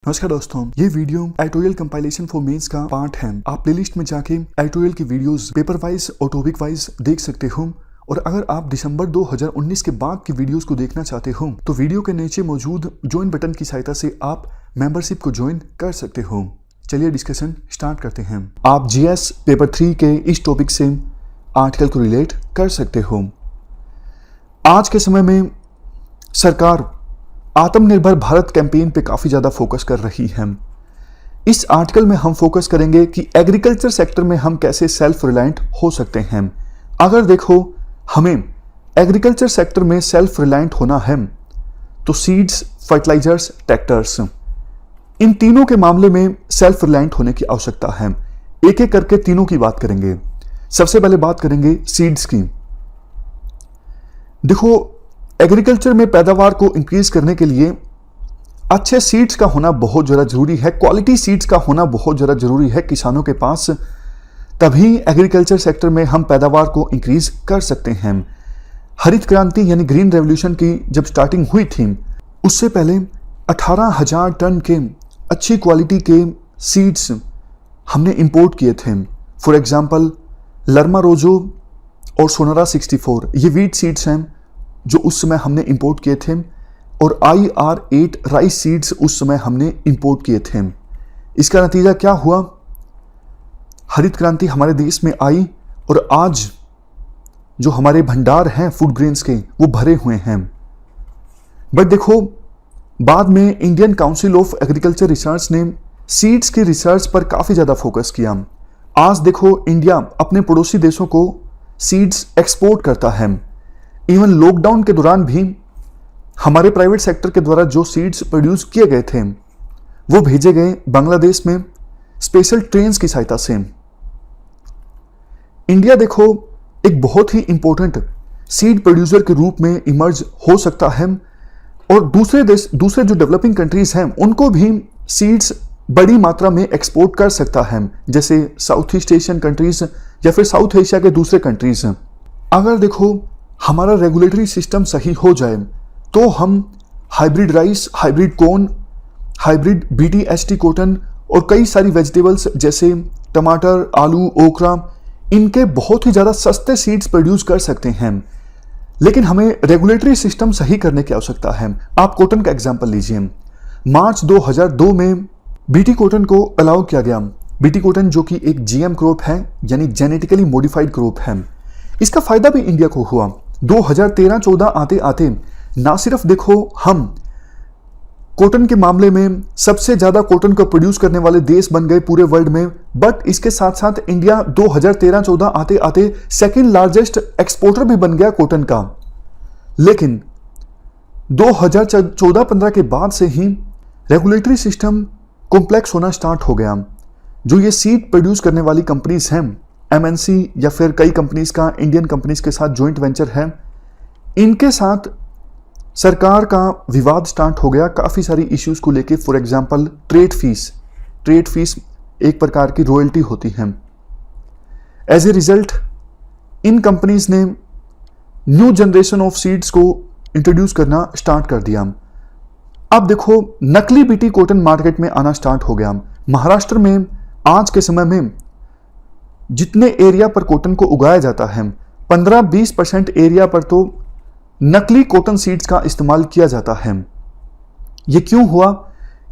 नमस्कार दोस्तों, ये video editorial compilation for mains का पार्ट है। आप प्लेलिस्ट में जाके एडिटोरियल की वीडियोस पेपर वाइज और टॉपिक वाइज देख सकते हो। और अगर आप दिसंबर 2019 के बाद की वीडियोस को देखना चाहते हो तो वीडियो के नीचे मौजूद ज्वाइन बटन की सहायता से आप मेंबरशिप को ज्वाइन कर सकते हो। चलिए डिस्कशन स्टार्ट करते हैं। आप जीएस पेपर 3 के इस टॉपिक से आर्टिकल को रिलेट कर सकते हो। आज के समय में सरकार आत्मनिर्भर भारत कैंपेन पे काफ़ी ज़्यादा फोकस कर रही है। इस आर्टिकल में हम फोकस करेंगे कि एग्रीकल्चर सेक्टर में हम कैसे सेल्फ रिलायंट हो सकते हैं। अगर देखो हमें एग्रीकल्चर सेक्टर में सेल्फ रिलायंट होना है तो सीड्स, फर्टिलाइजर्स, ट्रैक्टर्स, इन तीनों के मामले में सेल्फ रिलायंट होने की आवश्यकता है। एक एक करके तीनों की बात करेंगे। सबसे पहले बात करेंगे सीड्स की। देखो, एग्रीकल्चर में पैदावार को इंक्रीज करने के लिए अच्छे सीड्स का होना बहुत ज़्यादा जरूरी है। क्वालिटी सीड्स का होना बहुत ज़्यादा जरूरी है किसानों के पास। तभी एग्रीकल्चर सेक्टर में हम पैदावार को इंक्रीज कर सकते हैं। हरित क्रांति यानी ग्रीन रेवोल्यूशन की जब स्टार्टिंग हुई थी उससे पहले 18,000 टन के अच्छी क्वालिटी के सीड्स हमने इंपोर्ट किए थे। फॉर एग्जाम्पल लर्मा रोजो और सोनारा 64 ये वीट सीड्स हैं जो उस समय हमने इंपोर्ट किए थे। और IR8 राइस सीड्स उस समय हमने इंपोर्ट किए थे। इसका नतीजा क्या हुआ? हरित क्रांति हमारे देश में आई और आज जो हमारे भंडार हैं फूड ग्रेन्स के वो भरे हुए हैं। बट देखो, बाद में Indian council of agriculture research ने सीड्स की रिसर्च पर काफ़ी ज़्यादा फोकस किया। आज देखो इंडिया अपने पड़ोसी देशों को सीड्स एक्सपोर्ट करता है। इवन लॉकडाउन के दौरान भी हमारे प्राइवेट सेक्टर के द्वारा जो सीड्स प्रोड्यूस किए गए थे वो भेजे गए बांग्लादेश में स्पेशल ट्रेन्स की सहायता से। इंडिया देखो एक बहुत ही इंपॉर्टेंट सीड प्रोड्यूसर के रूप में इमर्ज हो सकता है और दूसरे जो डेवलपिंग कंट्रीज हैं उनको भी सीड्स बड़ी मात्रा में एक्सपोर्ट कर सकता है, जैसे साउथ ईस्ट एशियन कंट्रीज या फिर साउथ एशिया के दूसरे कंट्रीज। अगर देखो हमारा रेगुलेटरी सिस्टम सही हो जाए तो हम hybrid rice, hybrid corn, hybrid BT-ST cotton और कई सारी वेजिटेबल्स जैसे टमाटर, आलू, ओकरा, इनके बहुत ही ज़्यादा सस्ते सीड्स प्रोड्यूस कर सकते हैं। लेकिन हमें रेगुलेटरी सिस्टम सही करने की आवश्यकता है। आप कॉटन का एग्जाम्पल लीजिए। मार्च 2002 में BT कॉटन को अलाउ किया गया। BT कॉटन जो कि एक GM क्रॉप है यानी जेनेटिकली मॉडिफाइड क्रॉप है। इसका फायदा भी इंडिया को हुआ। 2013-14 आते आते ना सिर्फ देखो हम कॉटन के मामले में सबसे ज्यादा कॉटन को प्रोड्यूस करने वाले देश बन गए पूरे वर्ल्ड में, बट इसके साथ साथ इंडिया 2013-14 आते आते सेकंड लार्जेस्ट एक्सपोर्टर भी बन गया कॉटन का। लेकिन 2014-15 के बाद से ही रेगुलेटरी सिस्टम कॉम्प्लेक्स होना स्टार्ट हो गया। जो ये सीड प्रोड्यूस करने वाली कंपनीज हैं, MNC या फिर कई कंपनीज का इंडियन कंपनीज के साथ जॉइंट वेंचर है, इनके साथ सरकार का विवाद स्टार्ट हो गया काफ़ी सारी इश्यूज को लेके। फॉर एग्जांपल ट्रेड फीस एक प्रकार की रॉयल्टी होती है। एज ए रिजल्ट इन कंपनीज ने न्यू जनरेशन ऑफ सीड्स को इंट्रोड्यूस करना स्टार्ट कर दिया। अब देखो नकली BT कॉटन मार्केट में आना स्टार्ट हो गया। महाराष्ट्र में आज के समय में जितने एरिया पर कॉटन को उगाया जाता है 15-20% एरिया पर तो नकली कॉटन सीड्स का इस्तेमाल किया जाता है। ये क्यों हुआ?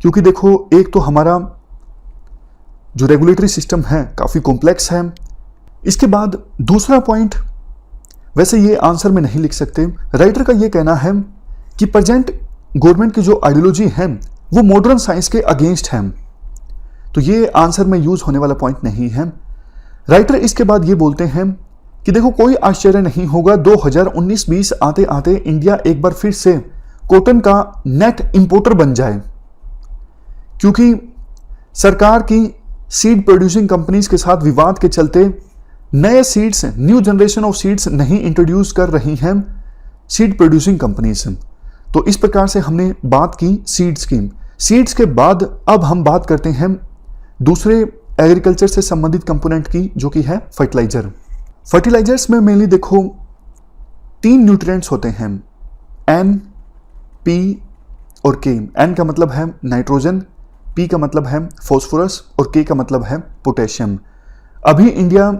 क्योंकि देखो एक तो हमारा जो रेगुलेटरी सिस्टम है काफ़ी कॉम्प्लेक्स है। इसके बाद दूसरा पॉइंट, वैसे ये आंसर में नहीं लिख सकते, राइटर का ये कहना है कि प्रेजेंट गवर्नमेंट की जो आइडियोलॉजी है वो मॉडर्न साइंस के अगेंस्ट है। तो ये आंसर में यूज होने वाला पॉइंट नहीं है। राइटर इसके बाद ये बोलते हैं कि देखो कोई आश्चर्य नहीं होगा 2019-20 आते आते इंडिया एक बार फिर से कॉटन का नेट इंपोर्टर बन जाए, क्योंकि सरकार की सीड प्रोड्यूसिंग कंपनीज के साथ विवाद के चलते नए seeds, new generation of seeds नहीं इंट्रोड्यूस कर रही हैं सीड प्रोड्यूसिंग कंपनीज। तो इस प्रकार से हमने बात की सीड्स की। सीड्स के बाद अब हम बात करते हैं दूसरे एग्रीकल्चर से संबंधित कंपोनेंट की, जो कि है फर्टिलाइजर। फर्टिलाइजर्स में मेनली देखो 3 न्यूट्रिएंट्स होते हैं, N, P और K। N का मतलब है नाइट्रोजन, P का मतलब है फॉस्फोरस और K का मतलब है पोटेशियम। अभी इंडिया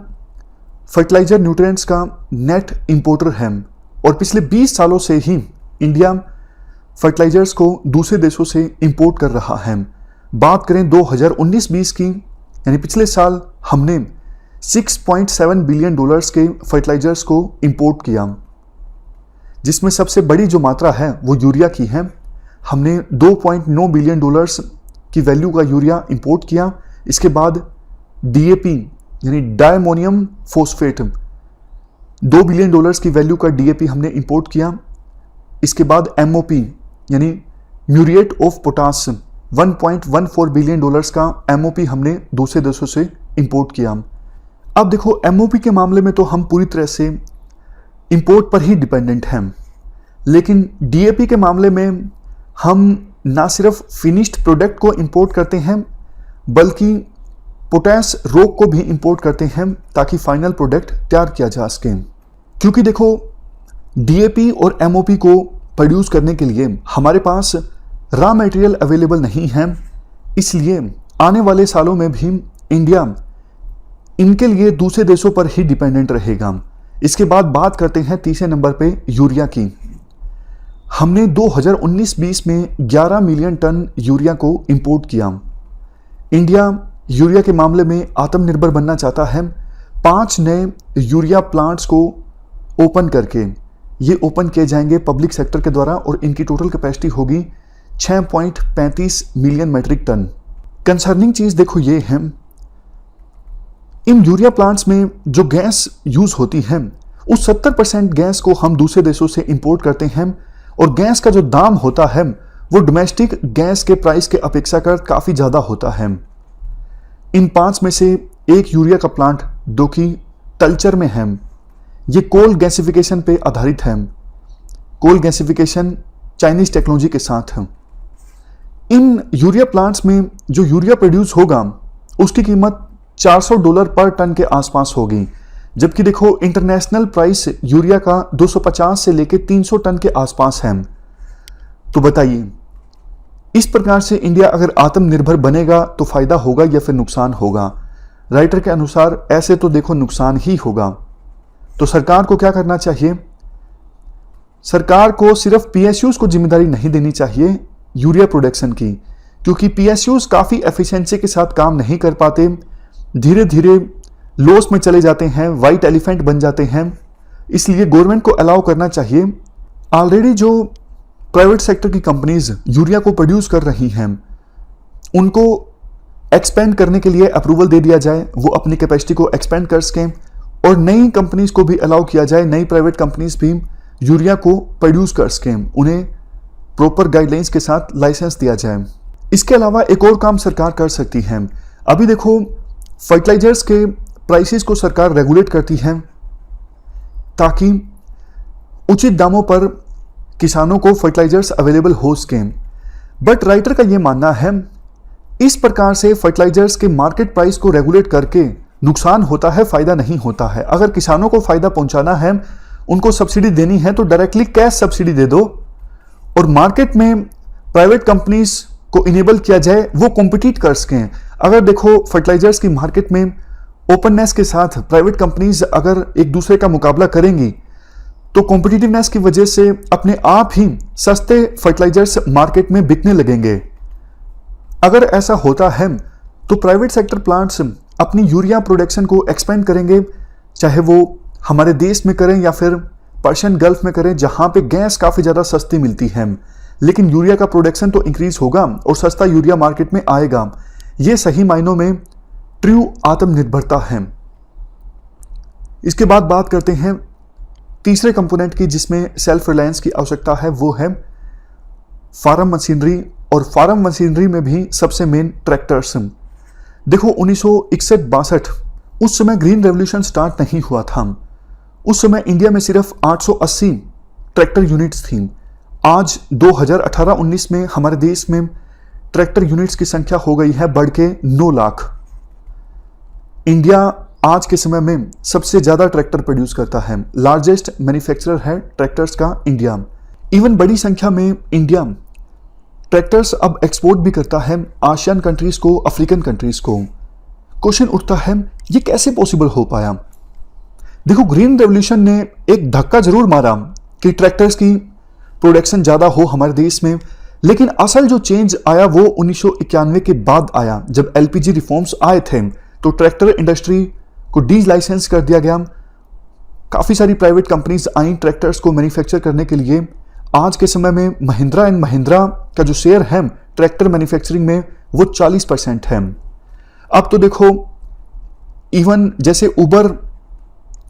फर्टिलाइजर न्यूट्रिएंट्स का नेट इंपोर्टर है और पिछले 20 सालों से ही इंडिया फर्टिलाइजर्स को दूसरे देशों से इंपोर्ट कर रहा है। बात करें 2019-20 की, यानी पिछले साल हमने 6.7 बिलियन डॉलर्स के फर्टिलाइजर्स को इंपोर्ट किया, जिसमें सबसे बड़ी जो मात्रा है वो यूरिया की है। हमने 2.9 बिलियन डॉलर्स की वैल्यू का यूरिया इंपोर्ट किया। इसके बाद DAP यानी डायमोनियम फॉस्फेट 2 बिलियन डॉलर्स की वैल्यू का DAP हमने इंपोर्ट किया। इसके बाद MOP यानी muriate of potash 1.14 billion dollars का MOP हमने दूसरे देशों से इंपोर्ट किया। अब देखो MOP के मामले में तो हम पूरी तरह से इंपोर्ट पर ही डिपेंडेंट हैं, लेकिन DAP के मामले में हम ना सिर्फ फिनिश्ड प्रोडक्ट को इंपोर्ट करते हैं बल्कि पोटैश रॉक को भी इंपोर्ट करते हैं ताकि फाइनल प्रोडक्ट तैयार किया जा सके। क्योंकि देखो DAP और MOP को प्रोड्यूस करने के लिए हमारे पास रॉ मटेरियल अवेलेबल नहीं है, इसलिए आने वाले सालों में भी इंडिया इनके लिए दूसरे देशों पर ही डिपेंडेंट रहेगा। इसके बाद बात करते हैं तीसरे नंबर पे यूरिया की। हमने 2019-20 में 11 मिलियन टन यूरिया को इंपोर्ट किया। इंडिया यूरिया के मामले में आत्मनिर्भर बनना चाहता है। 5 नए यूरिया प्लांट्स को ओपन करके ये ओपन किए जाएंगे पब्लिक सेक्टर के द्वारा और इनकी टोटल कैपेसिटी होगी 6.35 मिलियन मैट्रिक टन। कंसर्निंग चीज देखो ये है, इन यूरिया प्लांट्स में जो गैस यूज होती है उस 70% गैस को हम दूसरे देशों से इंपोर्ट करते हैं और गैस का जो दाम होता है वो डोमेस्टिक गैस के प्राइस के अपेक्षाकृत काफी ज्यादा होता है। इन 5 में से एक यूरिया का प्लांट जो कि तलचर में है, ये कोल गैसिफिकेशन पे आधारित है। कोल गैसिफिकेशन चाइनीज टेक्नोलॉजी के साथ है। इन यूरिया प्लांट्स में जो यूरिया प्रोड्यूस होगा उसकी कीमत $400 पर टन के आसपास होगी, जबकि देखो इंटरनेशनल प्राइस यूरिया का 250 से लेकर 300 टन के आसपास है। तो बताइए इस प्रकार से इंडिया अगर आत्मनिर्भर बनेगा तो फायदा होगा या फिर नुकसान होगा? राइटर के अनुसार ऐसे तो देखो नुकसान ही होगा। तो सरकार को क्या करना चाहिए? सरकार को सिर्फ PSUs को जिम्मेदारी नहीं देनी चाहिए यूरिया प्रोडक्शन की, क्योंकि PSUs काफी एफिशिएंसी के साथ काम नहीं कर पाते, धीरे धीरे लॉस में चले जाते हैं, व्हाइट एलिफेंट बन जाते हैं। इसलिए गवर्नमेंट को अलाउ करना चाहिए। ऑलरेडी जो प्राइवेट सेक्टर की कंपनीज यूरिया को प्रोड्यूस कर रही हैं उनको एक्सपेंड करने के लिए अप्रूवल दे दिया जाए, वो अपनी कैपेसिटी को एक्सपेंड कर सकें, और नई कंपनीज को भी अलाउ किया जाए, नई प्राइवेट कंपनीज भी यूरिया को प्रोड्यूस कर सकें, उन्हें प्रॉपर गाइडलाइंस के साथ लाइसेंस दिया जाए। इसके अलावा एक और काम सरकार कर सकती है। अभी देखो फर्टिलाइजर्स के प्राइसेस को सरकार रेगुलेट करती है ताकि उचित दामों पर किसानों को फर्टिलाइजर्स अवेलेबल हो सकें। बट राइटर का यह मानना है इस प्रकार से फर्टिलाइजर्स के मार्केट प्राइस को रेगुलेट करके नुकसान होता है, फायदा नहीं होता है। अगर किसानों को फायदा पहुंचाना है, उनको सब्सिडी देनी है तो डायरेक्टली कैश सब्सिडी दे दो और मार्केट में प्राइवेट कंपनीज को इनेबल किया जाए, वो कॉम्पिटिट कर सकें। अगर देखो फर्टिलाइजर्स की मार्केट में ओपननेस के साथ प्राइवेट कंपनीज अगर एक दूसरे का मुकाबला करेंगी तो कॉम्पिटिटिवनेस की वजह से अपने आप ही सस्ते फर्टिलाइजर्स मार्केट में बिकने लगेंगे। अगर ऐसा होता है तो प्राइवेट सेक्टर प्लांट्स अपनी यूरिया प्रोडक्शन को एक्सपेंड करेंगे, चाहे वो हमारे देश में करें या फिर पर्शियन गल्फ में करें जहां पे गैस काफी ज्यादा सस्ती मिलती है, लेकिन यूरिया का प्रोडक्शन तो इंक्रीज होगा और सस्ता यूरिया मार्केट में आएगा। यह सही मायनों में ट्रू आत्मनिर्भरता है। इसके बाद बात करते हैं तीसरे कंपोनेंट की जिसमें सेल्फ रिलायंस की आवश्यकता है, वो है फार्म मशीनरी। और फार्म मशीनरी में भी सबसे मेन ट्रैक्टर्स। देखो 1961-62 उस समय ग्रीन रेवोल्यूशन स्टार्ट नहीं हुआ था। उस समय इंडिया में सिर्फ 880 ट्रैक्टर यूनिट्स थी। आज 2018-19 में हमारे देश में ट्रैक्टर यूनिट्स की संख्या हो गई है बढ़ के 9 लाख। इंडिया आज के समय में सबसे ज्यादा ट्रैक्टर प्रोड्यूस करता है, लार्जेस्ट मैन्युफैक्चरर है ट्रैक्टर्स का इंडिया। इवन बड़ी संख्या में इंडिया ट्रैक्टर्स अब एक्सपोर्ट भी करता है आसियान कंट्रीज को, अफ्रीकन कंट्रीज को। क्वेश्चन उठता है ये कैसे पॉसिबल हो पाया? देखो, ग्रीन रेवोल्यूशन ने एक धक्का जरूर मारा कि ट्रैक्टर्स की प्रोडक्शन ज्यादा हो हमारे देश में, लेकिन असल जो चेंज आया वो 1991 के बाद आया, जब एलपीजी रिफॉर्म्स आए थे तो ट्रैक्टर इंडस्ट्री को डी लाइसेंस कर दिया गया। काफी सारी प्राइवेट कंपनीज आई ट्रैक्टर्स को मैन्युफैक्चर करने के लिए। आज के समय में महिंद्रा एंड महिंद्रा का जो शेयर है ट्रैक्टर मैन्युफैक्चरिंग में वो 40% है। अब तो देखो, इवन जैसे उबर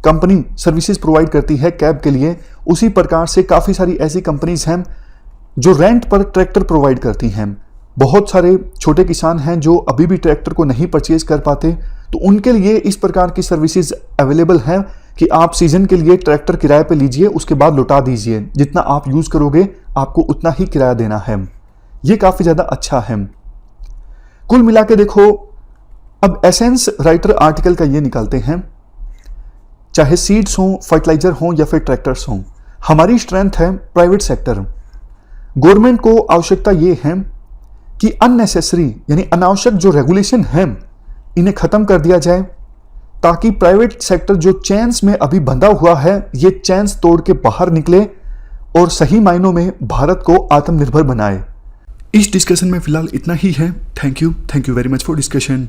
कंपनी सर्विसेज प्रोवाइड करती है कैब के लिए, उसी प्रकार से काफी सारी ऐसी कंपनीज हैं जो रेंट पर ट्रैक्टर प्रोवाइड करती हैं। बहुत सारे छोटे किसान हैं जो अभी भी ट्रैक्टर को नहीं परचेज कर पाते, तो उनके लिए इस प्रकार की सर्विसेज अवेलेबल है कि आप सीजन के लिए ट्रैक्टर किराए पे लीजिए, उसके बाद लौटा दीजिए, जितना आप यूज करोगे आपको उतना ही किराया देना है। ये काफी ज्यादा अच्छा है। कुल मिला के देखो, अब एसेंस राइटर आर्टिकल का ये निकालते हैं, चाहे सीड्स हों, फर्टिलाइजर हों या फिर ट्रैक्टर्स हों, हमारी स्ट्रेंथ है प्राइवेट सेक्टर। गवर्नमेंट को आवश्यकता ये है कि अननेसेसरी यानी अनावश्यक जो रेगुलेशन है इन्हें खत्म कर दिया जाए, ताकि प्राइवेट सेक्टर जो चेन्स में अभी बंधा हुआ है ये चेन्स तोड़ के बाहर निकले और सही मायनों में भारत को आत्मनिर्भर बनाए। इस डिस्कशन में फिलहाल इतना ही है। Thank you very much for discussion.